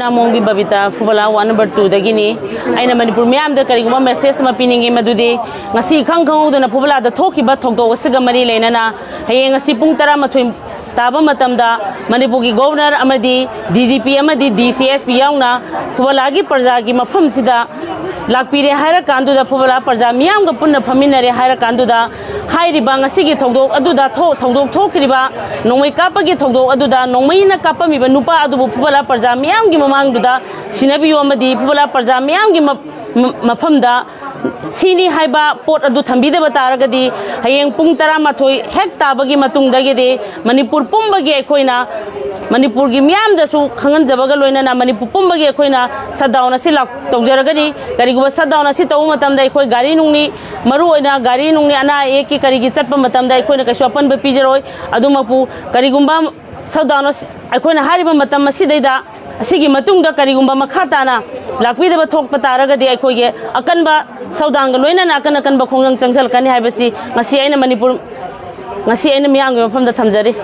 Namongi Babita Fubala 1 number 2 the Guinea. I am Manipur Miam the Kariguma message Mapining in Madudi. Nasi Kanko the Pubala the Toki but Togo Sigamari Lenana. Hayang a Sipung Taramatwim Taba Matamda, Manipugi Governor Amadi, DGP Amadi, DCSP Yauna, Pubalagi Parzagi Mafum Sida, Lakpire Hirakandu the Pubala Parza Miam Puna Paminari Hirakanduda, Hai Ribanga Sigi Togo, Aduda Togo Tokriba, Nongmei Kapagi Togo, Aduda, Nongmeina Kapa Mibanupa Adu Pubala Parza Miam Gimamangduda, Sinabi Amadi, Pubala Parza Miam Mafumda, Sini Haiba, Port Adu Tambida Bataragadi, Hayang Pung Taramatoi, Hekta Bagi Matung Dagede, Manipur Pumba Koina, Manipur Gimiam the Su Kangan Zabagaloina, Manipur Pumba Koina, Shutdown Silla Togaragadi, Karigu Shutdown Sita Umatam de Koi Garinuni, Maruina, Garinuni, Ana Eki Karigi Matam de Koina Kashapan Bepijero, Adumapu, Karigumba, Shutdown, Akona Hariba Matam Masida. Sigi Matunga Karigumba Makatana, Lakwi the Tok Pataraga de Akoye, Akanba, Saudanga Luena, Nakanakan Bakong Changsal Kani Habasi, Masiana Manipur, Masiana Miang from the Tamzari.